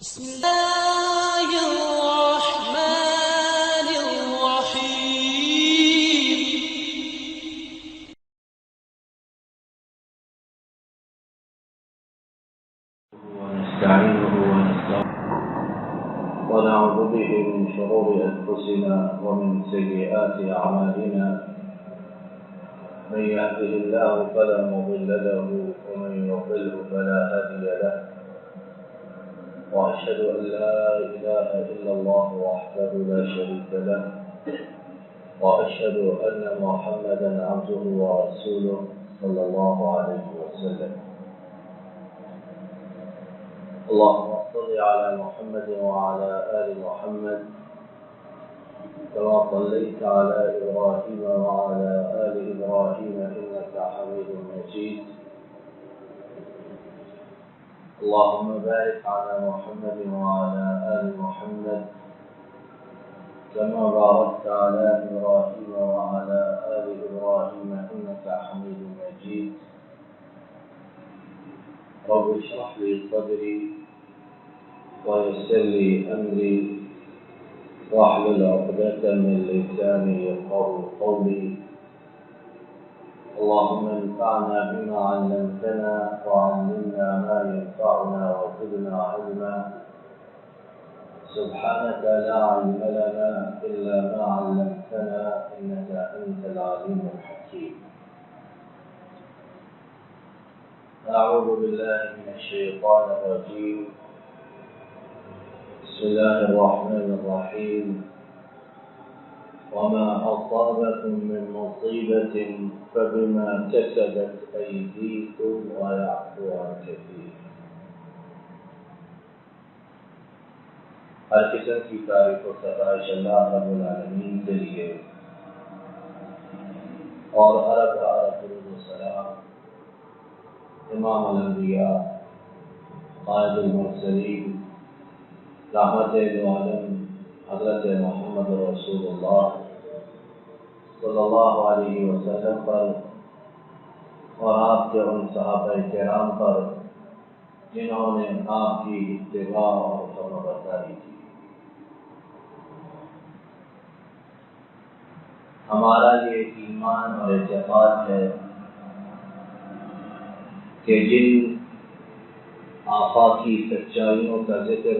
بسم الله الرحمن الرحيم. ونستعينه ونستغفره ونعوذ به من شرور أنفسنا ومن سيئات أعمالنا. من يهده الله فلا مضل له ومن يضلل فلا هادي له. وأشهد أن لا إله إلا الله وحده لا شريك له. وأشهد أن محمدا عبده ورسوله صلى الله عليه وسلم. اللهم صل على محمد وعلى آل محمد كما صليت على إبراهيم وعلى آل إبراهيم إنك حميد مجيد. اللهم بارك على محمد وعلى آل محمد كما باركت على إبراهيم وعلى آل إبراهيم إنك حميد مجيد. رب اشرح لي صدري ويسر لي أمري واحلل عقدة من لساني يفقهوا قولي. اللهم انفعنا بما علمتنا وعلمنا ما ينفعنا وزدنا علما. سبحانك لا علم لنا إلا ما علمتنا إنك أنت العليم الحكيم. أعوذ بالله من الشيطان الرجيم. بسم الله الرحمن الرحيم. وما أصابكم من مصيبة فبما كسبت أيديكم ويعفو عن كثير. ہر قسم کی تعریف و ستائش اللہ رب العالمین کے لیے، اور ارب درود و سلام امام الانبیاء قائد المرسلین رحمت عالم حضرت محمد رسول اللہ صلی اللہ علیہ وسلم پر اور آپ کے ان صحابہ کرام پر جنہوں نے آپ کی اتباع اور فرمانبرداری کی. ہمارا یہ ایمان اور اعتقاد ہے کہ جن آفاقی سچائیوں کا ذکر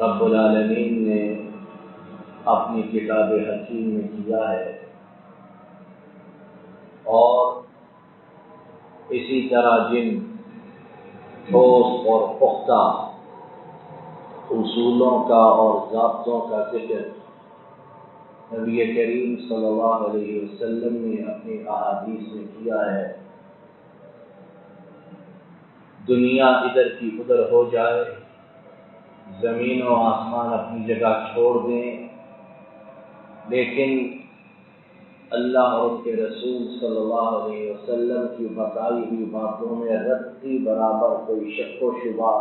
رب العالمین نے اپنی کتاب حکیم میں کیا ہے، اور اسی طرح جن ٹھوس اور پختہ اصولوں کا اور ضابطوں کا ذکر نبی کریم صلی اللہ علیہ وسلم نے اپنی احادیث میں کیا ہے، دنیا ادھر کی ادھر ہو جائے، زمین و آسمان اپنی جگہ چھوڑ دیں، لیکن اللہ اور اس کے رسول صلی اللہ علیہ وسلم کی بتائی ہوئی باتوں میں رتی برابر کوئی شک و شبہ،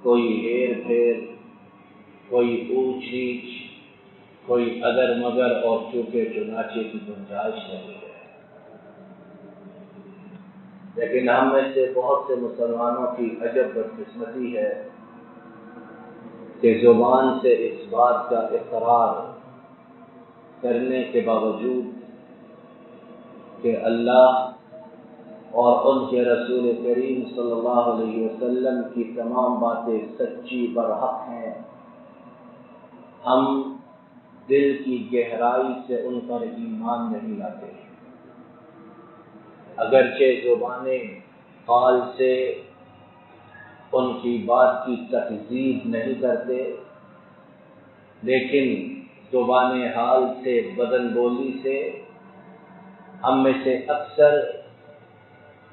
کوئی ہیر پھیر، کوئی اونچ نیچ، کوئی اگر مگر اور چونکہ چنانچہ کی گنجائش نہیں ہے. لیکن ہم میں سے بہت سے مسلمانوں کی عجب بدقسمتی ہے کہ زبان سے اس بات کا اقرار کرنے کے باوجود کہ اللہ اور ان کے رسول کریم صلی اللہ علیہ وسلم کی تمام باتیں سچی برحق ہیں، ہم دل کی گہرائی سے ان پر ایمان نہیں لاتے. اگرچہ زبانیں قال سے ان کی بات کی تکذیب نہیں کرتے، لیکن زبان حال سے، بدن بولی سے ہم میں سے اکثر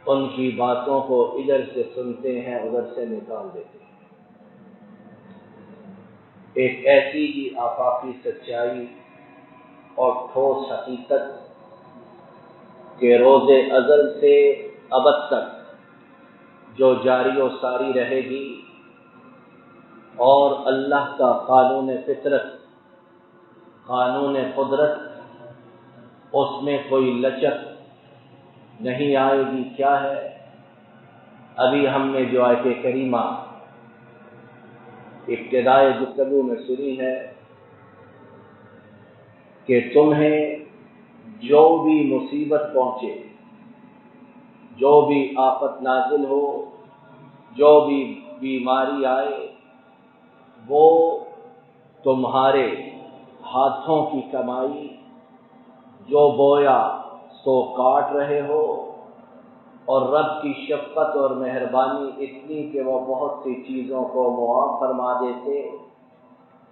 ان کی باتوں کو ادھر سے سنتے ہیں، ادھر سے نکال دیتے ہیں. ایک ایسی ہی آفاقی سچائی اور ٹھوس حقیقت کہ روز ازل سے ابد تک جو جاری و ساری رہے گی، اور اللہ کا قانون فطرت، قانون قدرت، اس میں کوئی لچک نہیں آئے گی. کیا ہے؟ ابھی ہم نے جو آیت کریمہ ابتدائی گفتگو میں سنی ہے کہ تمہیں جو بھی مصیبت پہنچے، جو بھی آفت نازل ہو، جو بھی بیماری آئے، وہ تمہارے ہاتھوں کی کمائی جو بویا سو کاٹ رہے ہو، اور رب کی شفقت اور مہربانی اتنی کہ وہ بہت سی چیزوں کو معاف فرما دیتے،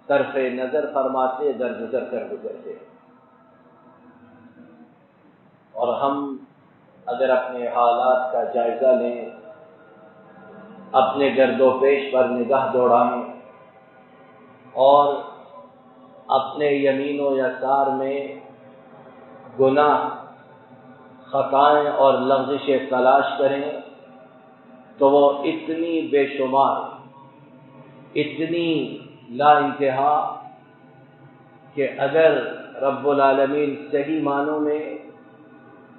صرف نظر فرماتے، درگزر کر گزرتے۔ اور ہم اگر اپنے حالات کا جائزہ لیں، اپنے گرد و پیش پر نگاہ دوڑائیں اور اپنے یمین و یسار میں گناہ، خطائیں اور لغزشیں تلاش کریں تو وہ اتنی بے شمار، اتنی لا انتہا کہ اگر رب العالمین صحیح معنوں میں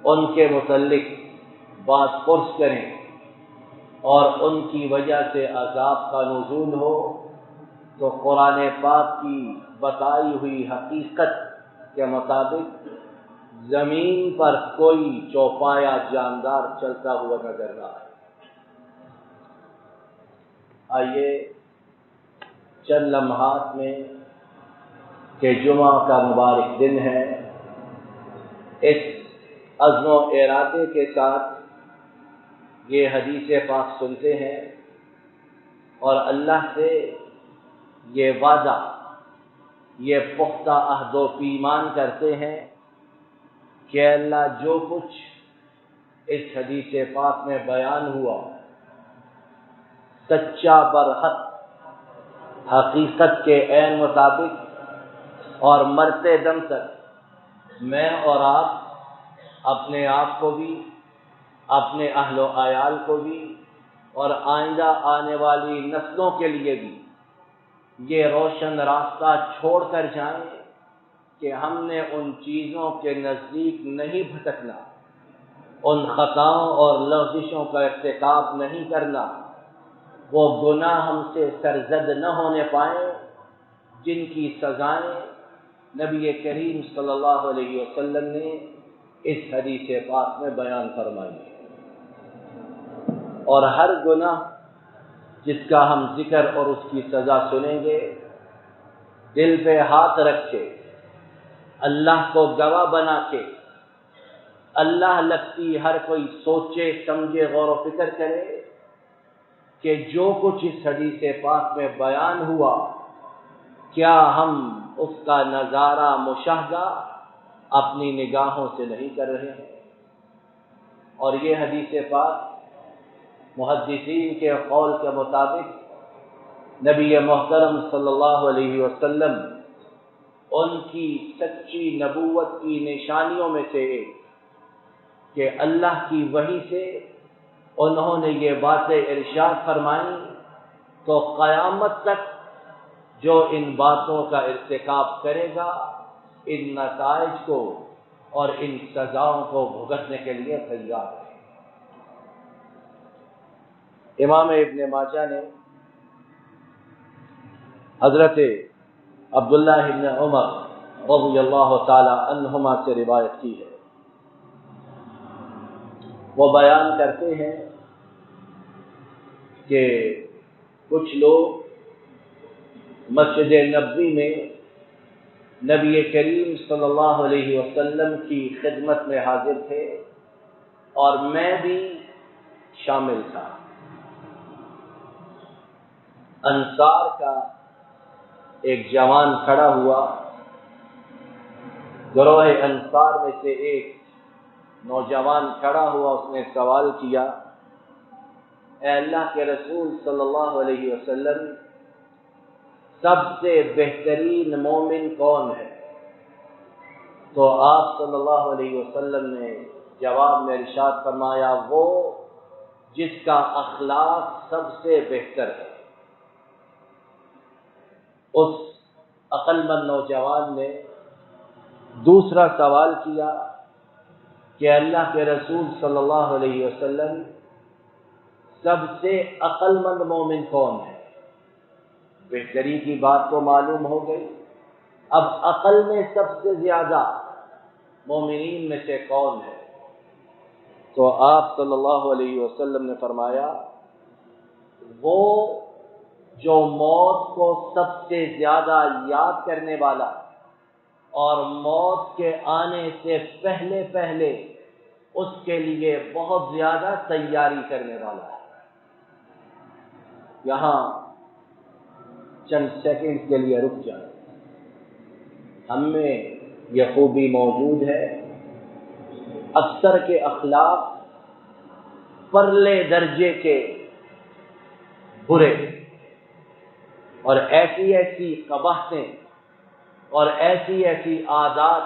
ان کے متعلق بات پرس کریں اور ان کی وجہ سے عذاب کا نزول ہو، تو قرآن پاک کی بتائی ہوئی حقیقت کے مطابق زمین پر کوئی چوپایا جاندار چلتا ہوا نظر نہ آئے۔ آئیے چند لمحات میں کہ جمعہ کا مبارک دن ہے، اس عزم و ارادے کے ساتھ یہ حدیث پاک سنتے ہیں اور اللہ سے یہ وعدہ، یہ پختہ عہد و پیمان کرتے ہیں کہ اللہ جو کچھ اس حدیث پاک میں بیان ہوا سچا برحق، حقیقت کے عین مطابق اور مرتے دم تک میں اور آپ اپنے آپ کو بھی، اپنے اہل و عیال کو بھی اور آئندہ آنے والی نسلوں کے لیے بھی یہ روشن راستہ چھوڑ کر جائیں کہ ہم نے ان چیزوں کے نزدیک نہیں بھٹکنا، ان خطاؤں اور لغزشوں کا ارتکاب نہیں کرنا، وہ گناہ ہم سے سرزد نہ ہونے پائیں جن کی سزائیں نبی کریم صلی اللہ علیہ وسلم نے اس حدیث پاک میں بیان فرمائی۔ اور ہر گناہ جس کا ہم ذکر اور اس کی سزا سنیں گے، دل پہ ہاتھ رکھ کے، اللہ کو گواہ بنا کے، اللہ لگتی ہر کوئی سوچے سمجھے غور و فکر کرے کہ جو کچھ اس حدیث پاک میں بیان ہوا، کیا ہم اس کا نظارہ، مشاہدہ اپنی نگاہوں سے نہیں کر رہے ہیں؟ اور یہ حدیث پاک محدثین کے قول کے مطابق نبی محترم صلی اللہ علیہ وسلم ان کی سچی نبوت کی نشانیوں میں سے ایک کہ اللہ کی وحی سے انہوں نے یہ باتیں ارشاد فرمائیں تو قیامت تک جو ان باتوں کا ارتکاب کرے گا ان نتائج کو اور ان سزاؤں کو بھگتنے کے لیے تیار ہے۔ امام ابن ماجہ نے حضرت عبداللہ ابن عمر رضی اللہ تعالی عنہما سے روایت کی ہے، وہ بیان کرتے ہیں کہ کچھ لوگ مسجد نبوی میں نبی کریم صلی اللہ علیہ وسلم کی خدمت میں حاضر تھے اور میں بھی شامل تھا۔ انصار کا ایک جوان کھڑا ہوا، گروہ انصار میں سے ایک نوجوان کھڑا ہوا، اس نے سوال کیا، اے اللہ کے رسول صلی اللہ علیہ وسلم، سب سے بہترین مومن کون ہے؟ تو آپ صلی اللہ علیہ وسلم نے جواب میں ارشاد فرمایا، وہ جس کا اخلاق سب سے بہتر ہے۔ اس عقل مند نوجوان نے دوسرا سوال کیا کہ اللہ کے رسول صلی اللہ علیہ وسلم، سب سے عقل مند مومن کون ہے؟ بہتری کی بات تو معلوم ہو گئی۔ اب عقل میں سب سے زیادہ مومنین میں سے کون ہے؟ تو آپ صلی اللہ علیہ وسلم نے فرمایا وہ جو موت کو سب سے زیادہ یاد کرنے والا اور موت کے آنے سے پہلے پہلے اس کے لیے بہت زیادہ تیاری کرنے والا ہے۔ یہاں چند سیکنڈ کے لیے رک جائیں۔ ہم میں یہ خوبی موجود ہے، اکثر کے اخلاق پرلے درجے کے برے اور ایسی ایسی قباحتیں اور ایسی ایسی عادات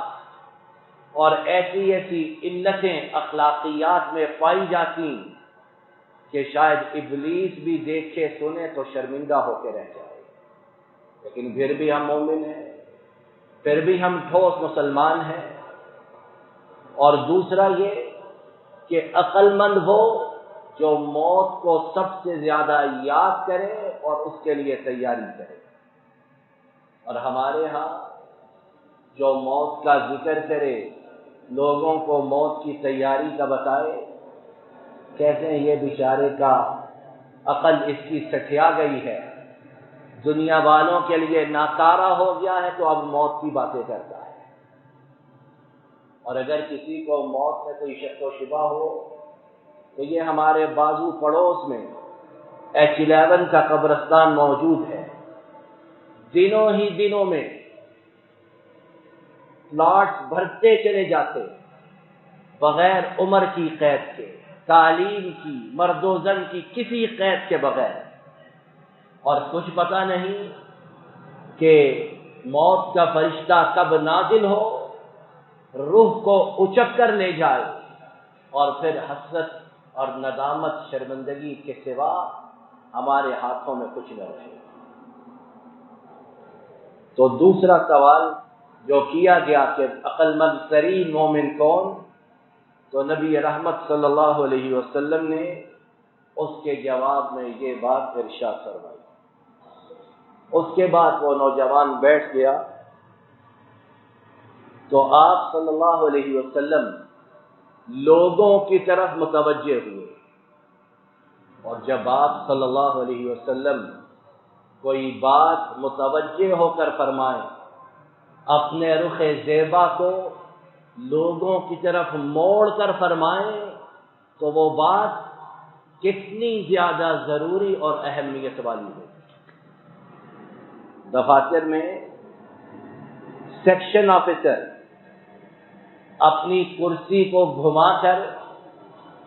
اور ایسی ایسی علتیں اخلاقیات میں پائی جاتی کہ شاید ابلیس بھی دیکھے سنے تو شرمندہ ہو کے رہ جائے، لیکن پھر بھی ہم مومن ہیں، پھر بھی ہم ٹھوس مسلمان ہیں۔ اور دوسرا یہ کہ عقل مند ہو جو موت کو سب سے زیادہ یاد کرے اور اس کے لیے تیاری کرے۔ اور ہمارے ہاں جو موت کا ذکر کرے، لوگوں کو موت کی تیاری کا بتائے، کہتے ہیں یہ بیچارے کا عقل اس کی سٹھیا گئی ہے، دنیا والوں کے لیے ناکارہ ہو گیا ہے تو اب موت کی باتیں کرتا ہے۔ اور اگر کسی کو موت میں کوئی شک و شبہ ہو تو یہ ہمارے بازو پڑوس میں H11 کا قبرستان موجود ہے۔ دنوں ہی دنوں میں پلاٹ بھرتے چلے جاتے بغیر عمر کی قید کے، تعلیم کی، مرد و زن کی کسی قید کے بغیر، اور کچھ پتہ نہیں کہ موت کا فرشتہ کب نازل ہو، روح کو اچک کر لے جائے اور پھر حسرت اور ندامت شرمندگی کے سوا ہمارے ہاتھوں میں کچھ نہ رہے۔ تو دوسرا سوال جو کیا گیا کہ عقل مند ترین مومن کون، تو نبی رحمت صلی اللہ علیہ وسلم نے اس کے جواب میں یہ بات ارشاد فرمائی۔ اس کے بعد وہ نوجوان بیٹھ گیا تو آپ صلی اللہ علیہ وسلم لوگوں کی طرف متوجہ ہوئے، اور جب آپ صلی اللہ علیہ وسلم کوئی بات متوجہ ہو کر فرمائیں، اپنے رخ زیبا کو لوگوں کی طرف موڑ کر فرمائیں، تو وہ بات کتنی زیادہ ضروری اور اہمیت والی ہے۔ دفاتر میں سیکشن آفیسر اپنی کرسی کو گھما کر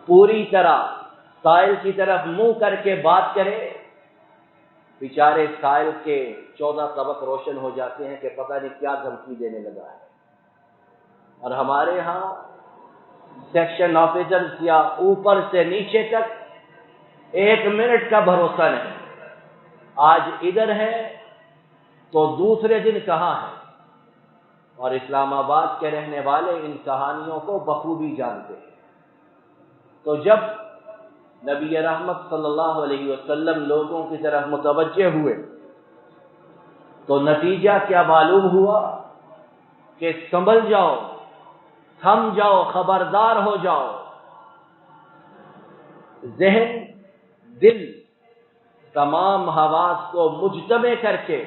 پوری طرح سائل کی طرف منہ کر کے بات کرے، بیچارے سائل کے 14 طبق روشن ہو جاتے ہیں کہ پتہ نہیں کیا دھمکی دینے لگا ہے۔ اور ہمارے ہاں سیکشن آفیسر یا اوپر سے نیچے تک 1 منٹ کا بھروسہ نہیں، آج ادھر ہے تو دوسرے دن کہاں ہے۔ اور اسلام آباد کے رہنے والے ان کہانیوں کو بخوبی جانتے ہیں۔ تو جب نبی رحمت صلی اللہ علیہ وسلم لوگوں کی طرف متوجہ ہوئے تو نتیجہ کیا معلوم ہوا کہ سنبھل جاؤ، تھم جاؤ، خبردار ہو جاؤ، ذہن، دل، تمام حواس کو مجتمع کر کے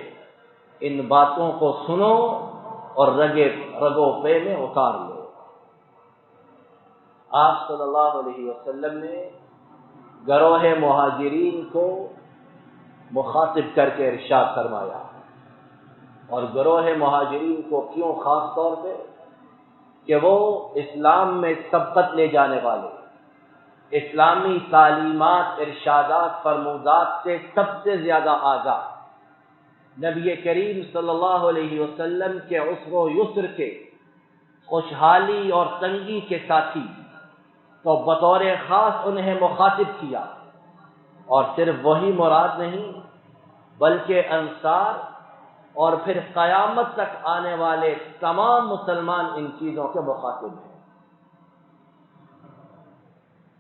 ان باتوں کو سنو اور رگو پے میں اتار لو۔ آپ صلی اللہ علیہ وسلم نے گروہ مہاجرین کو مخاطب کر کے ارشاد فرمایا، اور گروہ مہاجرین کو کیوں خاص طور پہ؟ کہ وہ اسلام میں سبقت لے جانے والے، اسلامی تعلیمات، ارشادات، فرمودات سے سب سے زیادہ آگاہ، نبی کریم صلی اللہ علیہ وسلم کے عسر و یسر کے، خوشحالی اور تنگی کے ساتھی، تو بطور خاص انہیں مخاطب کیا۔ اور صرف وہی مراد نہیں بلکہ انصار اور پھر قیامت تک آنے والے تمام مسلمان ان چیزوں کے مخاطب ہیں۔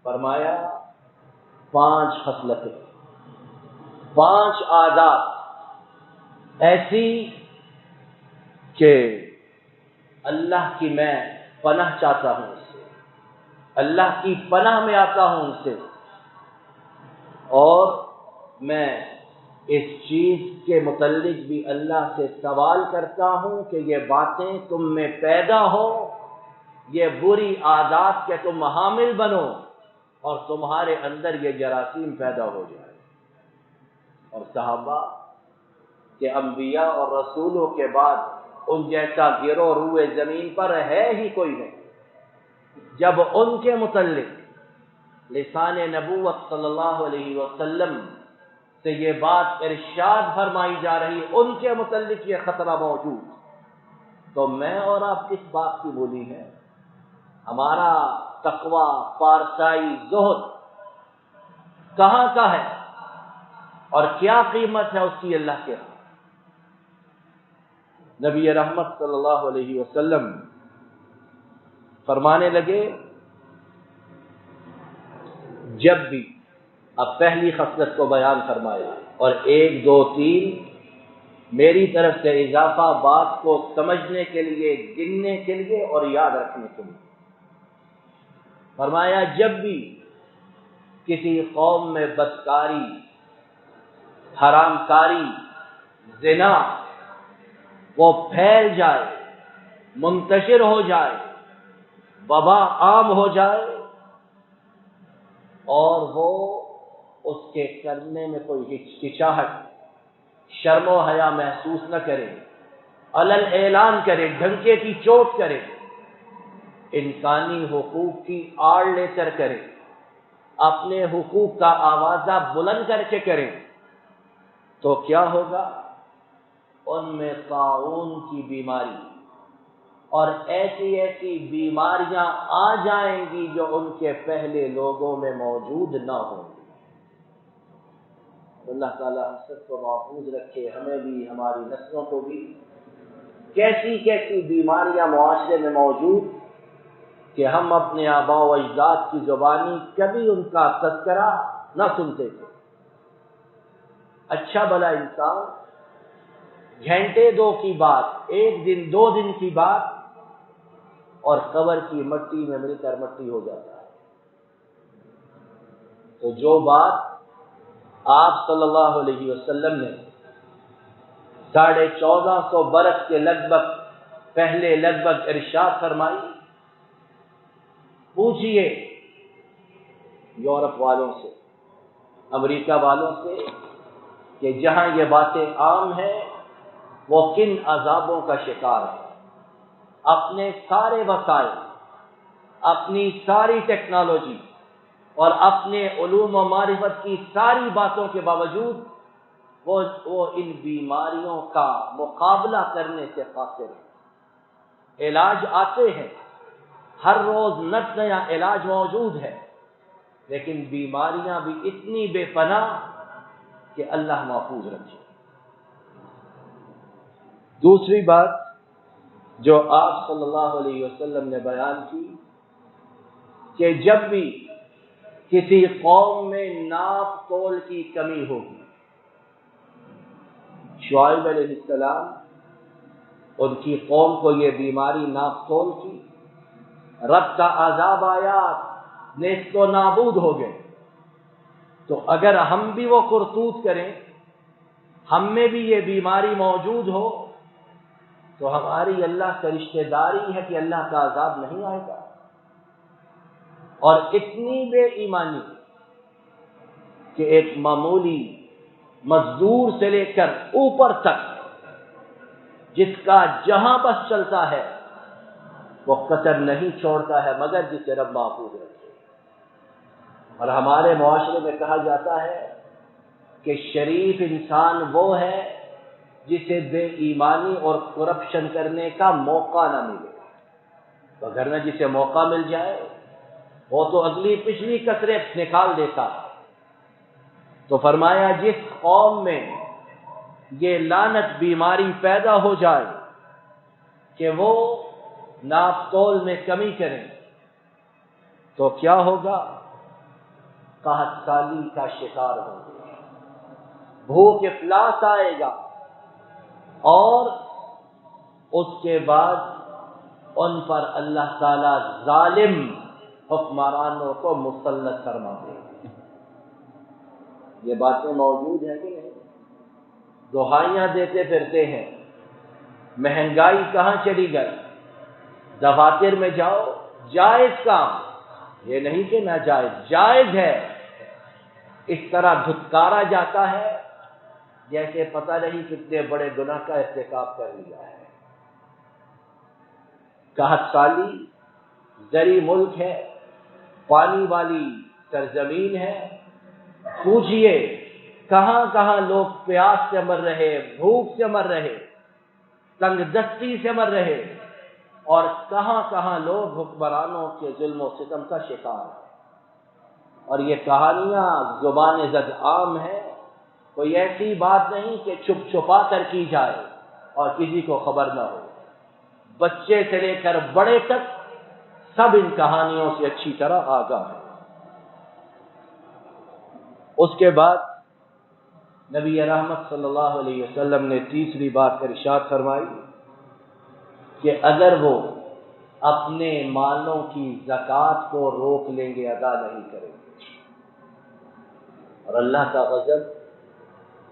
فرمایا 5 خصلتیں، 5 عادات ایسی کہ اللہ کی میں پناہ چاہتا ہوں اس سے، اللہ کی پناہ میں آتا ہوں ان سے، اور میں اس چیز کے متعلق بھی اللہ سے سوال کرتا ہوں کہ یہ باتیں تم میں پیدا ہو، یہ بری عادات کے تم حامل بنو اور تمہارے اندر یہ جراثیم پیدا ہو جائے۔ اور صحابہ کہ انبیاء اور رسولوں کے بعد ان جیسا گروہ روئے زمین پر ہے ہی کوئی نہیں۔ جب ان کے متعلق لسان نبوت صلی اللہ علیہ وسلم سے یہ بات ارشاد فرمائی جا رہی، ان کے متعلق یہ خطرہ موجود، تو میں اور آپ کس بات کی بولی ہے؟ ہمارا تقوی، پارسائی، زہد کہاں کا ہے اور کیا قیمت ہے اس کی اللہ کے ہاں؟ نبی رحمت صلی اللہ علیہ وسلم فرمانے لگے، جب بھی، اب پہلی خصلت کو بیان فرمایا اور 1 2 3 میری طرف سے اضافہ بات کو سمجھنے کے لیے، گننے کے لیے اور یاد رکھنے کے لیے فرمایا، جب بھی کسی قوم میں بدکاری، حرام کاری، زنا وہ پھیل جائے، منتشر ہو جائے، وبا عام ہو جائے اور وہ اس کے کرنے میں کوئی ہچکچاہٹ، شرم و حیا محسوس نہ کرے، علل اعلان کرے، ڈھنکے کی چوٹ کرے، انسانی حقوق کی آڑ لے کر کرے، اپنے حقوق کا آوازہ بلند کر کے کرے، تو کیا ہوگا؟ ان میں طاعون کی بیماری اور ایسی ایسی بیماریاں آ جائیں گی جو ان کے پہلے لوگوں میں موجود نہ ہوں گی۔ اللہ تعالیٰ ہم سب کو محفوظ رکھے، ہمیں بھی، ہماری نسلوں کو بھی۔ کیسی کیسی بیماریاں معاشرے میں موجود کہ ہم اپنے آباء و اجداد کی زبانی کبھی ان کا تذکرہ نہ سنتے تھے۔ اچھا بھلا انسان گھنٹے 2 کی بات، 1 دن 2 دن کی بات، اور قبر کی مٹی میں مل کر مٹی ہو جاتا ہے۔ تو جو بات آپ صلی اللہ علیہ وسلم نے 1450 برس کے لگ بھگ پہلے ارشاد فرمائی، پوچھئے یورپ والوں سے، امریکہ والوں سے کہ جہاں یہ باتیں عام ہیں وہ کن عذابوں کا شکار ہے۔ اپنے سارے وسائل، اپنی ساری ٹیکنالوجی اور اپنے علوم و معرفت کی ساری باتوں کے باوجود وہ ان بیماریوں کا مقابلہ کرنے سے قاصر ہے۔ علاج آتے ہیں، ہر روز نیا علاج موجود ہے، لیکن بیماریاں بھی اتنی بے پناہ کہ اللہ محفوظ رکھے۔ دوسری بات جو آپ صلی اللہ علیہ وسلم نے بیان کی کہ جب بھی کسی قوم میں ناپ تول کی کمی ہوگی، شعیب علیہ السلام ان کی قوم کو یہ بیماری ناپ تول کی، رب کا عذاب آیا، نیست و نابود ہو گئے۔ تو اگر ہم بھی وہ کرتوت کریں، ہم میں بھی یہ بیماری موجود ہو، تو ہماری اللہ سے رشتہ داری ہے کہ اللہ کا عذاب نہیں آئے گا۔ اور اتنی بے ایمانی کہ ایک معمولی مزدور سے لے کر اوپر تک جس کا جہاں بس چلتا ہے وہ کسر نہیں چھوڑتا ہے مگر جسے رب محفوظ رکھے۔ اور ہمارے معاشرے میں کہا جاتا ہے کہ شریف انسان وہ ہے جسے بے ایمانی اور کرپشن کرنے کا موقع نہ ملے، وگرنہ جسے موقع مل جائے وہ تو اگلی پچھلی کسریں نکال دیتا۔ تو فرمایا جس قوم میں یہ لعنت بیماری پیدا ہو جائے کہ وہ ناپ تول میں کمی کریں، تو کیا ہوگا؟ قحط سالی کا شکار ہوں گے، بھوک افلاس آئے گا، اور اس کے بعد ان پر اللہ تعالی ظالم حکمرانوں کو مسلط فرما دے. یہ باتیں موجود ہیں کہ نہیں؟ دہائیاں دیتے پھرتے ہیں مہنگائی کہاں چلی گئی. دفاتر میں جاؤ، جائز کام، یہ نہیں کہ ناجائز، جائز ہے. اس طرح دھتکارا جاتا ہے جیسے پتہ نہیں کتنے بڑے گناہ کا ارتکاب کر لیا ہے. قحط سالی زرعی ملک ہے، پانی والی سرزمین ہے. پوچھئے کہاں کہاں لوگ پیاس سے مر رہے، بھوک سے مر رہے، تنگ دستی سے مر رہے، اور کہاں کہاں لوگ حکمرانوں کے ظلم و ستم کا شکار ہیں. اور یہ کہانیاں زبان زد عام ہیں، کوئی ایسی بات نہیں کہ چھپ چھپا کر کی جائے اور کسی کو خبر نہ ہو. بچے سے لے کر بڑے تک سب ان کہانیوں سے اچھی طرح آگاہ ہیں. اس کے بعد نبی رحمت صلی اللہ علیہ وسلم نے تیسری بات ارشاد فرمائی کہ اگر وہ اپنے مالوں کی زکوٰۃ کو روک لیں گے، ادا نہیں کریں گے، اور اللہ کا غضب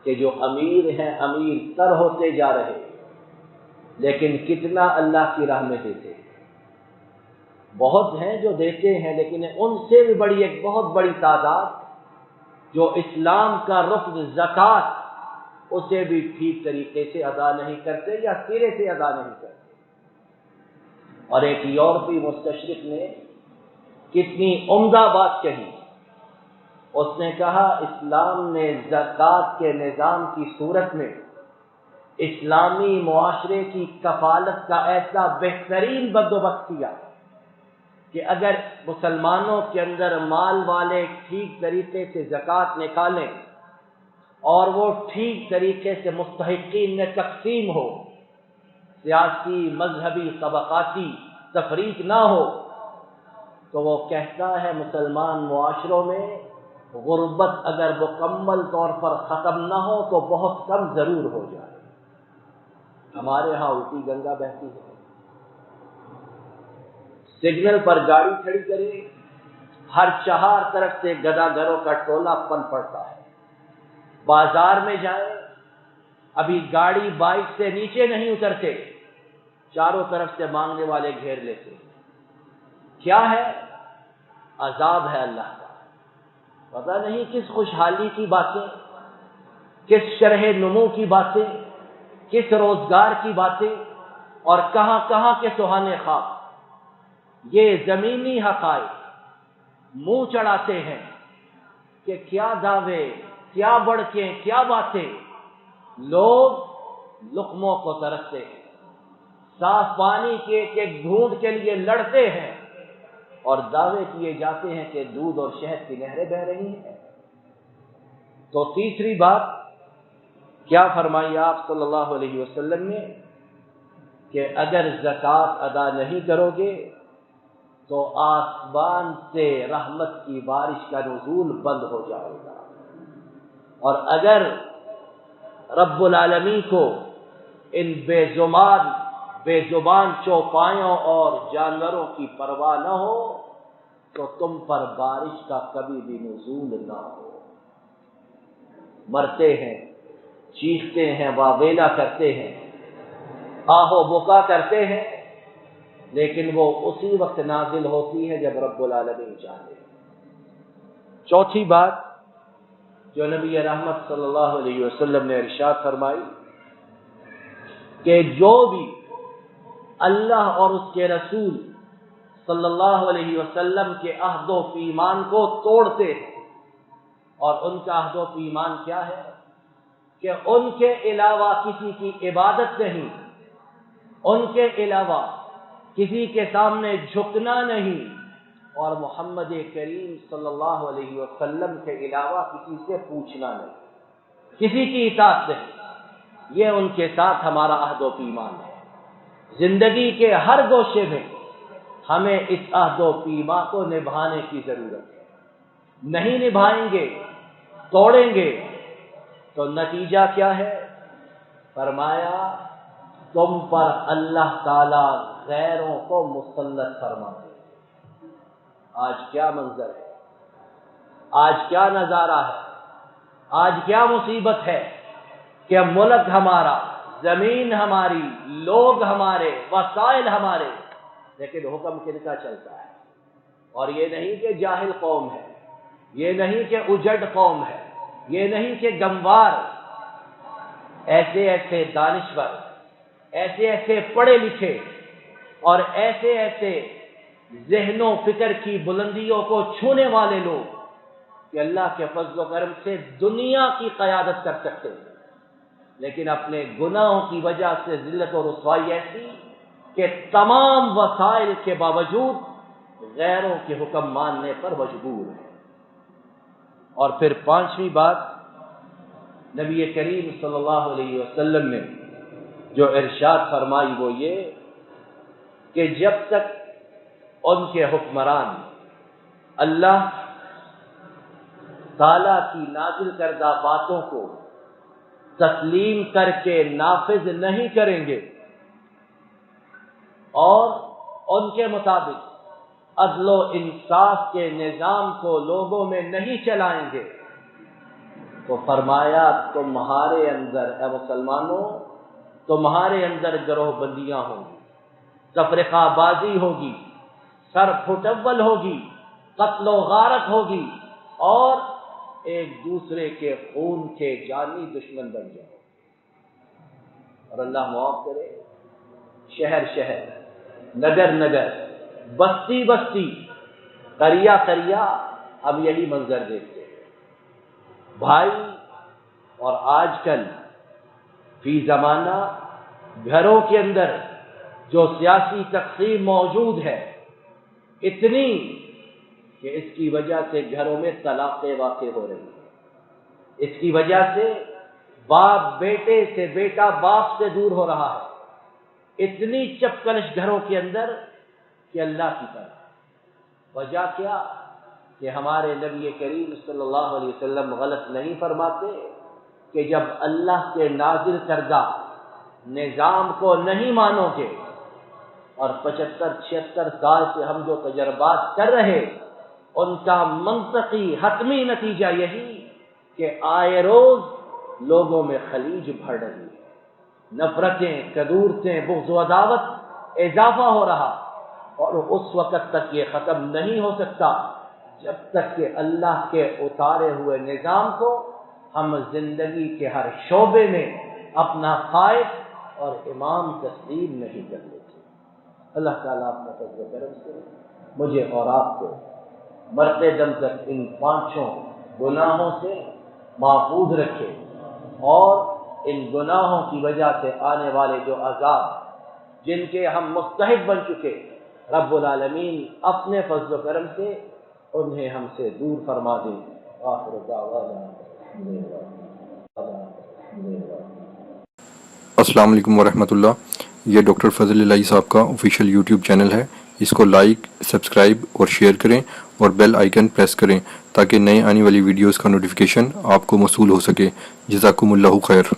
کہ جو امیر ہیں امیر تر ہوتے جا رہے، لیکن کتنا اللہ کی راہ میں دیتے ہیں. بہت ہیں جو دیتے ہیں، لیکن ان سے بھی بڑی ایک بہت بڑی تعداد جو اسلام کا رکن زکوٰۃ اسے بھی ٹھیک طریقے سے ادا نہیں کرتے یا سرے سے ادا نہیں کرتے. اور ایک یورپی مستشرق نے کتنی عمدہ بات کہی. اس نے کہا اسلام نے زکوٰۃ کے نظام کی صورت میں اسلامی معاشرے کی کفالت کا ایسا بہترین بندوبست کیا کہ اگر مسلمانوں کے اندر مال والے ٹھیک طریقے سے زکوٰۃ نکالیں اور وہ ٹھیک طریقے سے مستحقین میں تقسیم ہو، سیاسی مذہبی طبقاتی تفریق نہ ہو، تو وہ کہتا ہے مسلمان معاشروں میں غربت اگر مکمل طور پر ختم نہ ہو تو بہت کم ضرور ہو جائے. ہمارے ہاں الٹی گنگا بہتی ہے. سگنل پر گاڑی کھڑی کرے، ہر چہار طرف سے گدا گروں کا ٹولہ پن پڑتا ہے. بازار میں جائیں، ابھی گاڑی بائک سے نیچے نہیں اترتے، چاروں طرف سے مانگنے والے گھیر لیتے. کیا ہے؟ عذاب ہے اللہ کا. پتہ نہیں کس خوشحالی کی باتیں، کس شرح نمو کی باتیں، کس روزگار کی باتیں، اور کہاں کہاں کے سہانے خواب. یہ زمینی حقائق منہ چڑھاتے ہیں کہ کیا دعوے، کیا بڑکیں، کیا باتیں. لوگ لقموں کو ترستے ہیں، صاف پانی کے ایک گھونٹ کے لیے لڑتے ہیں، اور دعوے کیے جاتے ہیں کہ دودھ اور شہد کی نہریں بہہ رہی ہیں. تو تیسری بات کیا فرمائی آپ صلی اللہ علیہ وسلم نے کہ اگر زکوٰۃ ادا نہیں کرو گے تو آسمان سے رحمت کی بارش کا نزول بند ہو جائے گا، اور اگر رب العالمین کو ان بے زبان چوپایوں اور جانوروں کی پرواہ نہ ہو تو تم پر بارش کا کبھی بھی نزول نہ ہو. مرتے ہیں، چیختے ہیں، واویلا کرتے ہیں، آہو بکا کرتے ہیں، لیکن وہ اسی وقت نازل ہوتی ہے جب رب العالمین چاہتے ہیں. چوتھی بات جو نبی رحمت صلی اللہ علیہ وسلم نے ارشاد فرمائی کہ جو بھی اللہ اور اس کے رسول صلی اللہ علیہ وسلم کے عہد و پیمان کو توڑتے ہیں، اور ان کا عہد و پیمان کیا ہے کہ ان کے علاوہ کسی کی عبادت نہیں، ان کے علاوہ کسی کے سامنے جھکنا نہیں، اور محمد کریم صلی اللہ علیہ وسلم کے علاوہ کسی سے پوچھنا نہیں، کسی کی اطاعت نہیں. یہ ان کے ساتھ ہمارا عہد و پیمان ہے. زندگی کے ہر گوشے میں ہمیں اس عہد و پیمان کو نبھانے کی ضرورت ہے. نہیں نبھائیں گے، توڑیں گے، تو نتیجہ کیا ہے فرمایا تم پر اللہ تعالی غیروں کو مسلط فرماتے۔ آج کیا منظر ہے، آج کیا نظارہ ہے، آج کیا مصیبت ہے کہ ملک ہمارا، زمین ہماری، لوگ ہمارے، وسائل ہمارے، لیکن حکم کن کا چلتا ہے؟ اور یہ نہیں کہ جاہل قوم ہے، یہ نہیں کہ اجڑ قوم ہے، یہ نہیں کہ گموار، ایسے ایسے دانشور، ایسے ایسے پڑھے لکھے اور ایسے ایسے ذہن و فکر کی بلندیوں کو چھونے والے لوگ کہ اللہ کے فضل و کرم سے دنیا کی قیادت کر سکتے ہیں، لیکن اپنے گناہوں کی وجہ سے ذلت و رسوائی ایسی کہ تمام وسائل کے باوجود غیروں کے حکم ماننے پر مجبور ہے۔ اور پھر پانچویں بات، نبی کریم صلی اللہ علیہ وسلم نے جو ارشاد فرمائی وہ یہ کہ جب تک ان کے حکمران اللہ تعالیٰ کی نازل کردہ باتوں کو تسلیم کر کے نافذ نہیں کریں گے اور ان کے مطابق عدل و انصاف کے نظام کو لوگوں میں نہیں چلائیں گے، تو فرمایا تمہارے اندر اے مسلمانوں، تمہارے اندر گروہ بندیاں ہوں گی، تفرقہ بازی ہوگی، سر پھٹول ہوگی، قتل و غارت ہوگی، اور ایک دوسرے کے خون کے جانی دشمن بن جاؤ۔ اور اللہ معاف کرے، شہر شہر، نگر نگر، بستی بستی، قریہ قریہ ہم یہی منظر دیکھتے ہیں۔ بھائی، اور آج کل فی زمانہ گھروں کے اندر جو سیاسی تقسیم موجود ہے اتنی کہ اس کی وجہ سے گھروں میں طلاقیں واقع ہو رہی ہیں، اس کی وجہ سے باپ بیٹے سے، بیٹا باپ سے دور ہو رہا ہے، اتنی چپکلش گھروں کے اندر کہ اللہ کی طرح۔ وجہ کیا کہ ہمارے نبی کریم صلی اللہ علیہ وسلم غلط نہیں فرماتے کہ جب اللہ کے نازل کردہ نظام کو نہیں مانو گے، اور 75-76 سال سے ہم جو تجربات کر رہے ان کا منطقی حتمی نتیجہ یہی کہ آئے روز لوگوں میں خلیج بڑھ رہی ہے، نفرتیں، کدورتیں، بغض و عداوت اضافہ ہو رہا، اور اس وقت تک یہ ختم نہیں ہو سکتا جب تک کہ اللہ کے اتارے ہوئے نظام کو ہم زندگی کے ہر شعبے میں اپنا قائد اور امام تسلیم نہیں کر لیتے۔ اللہ تعالیٰ اپنے فضل و کرم سے مجھے اور آپ کو مرتے دم تک ان 5 گناہوں سے محفوظ رکھے، اور ان گناہوں کی وجہ سے آنے والے جو عذاب جن کے ہم مستحق بن چکے، رب العالمین اپنے فضل و کرم سے انہیں ہم سے دور فرما دے۔ آخر دعوانا السلام علیکم ورحمۃ اللہ۔ یہ ڈاکٹر فضل الہی صاحب کا آفیشیل یوٹیوب چینل ہے، اس کو لائک، سبسکرائب اور شیئر کریں اور بیل آئیکن پریس کریں تاکہ نئے آنے والی ویڈیوز کا نوٹیفیکیشن آپ کو موصول ہو سکے۔ جزاکم اللہ خیر۔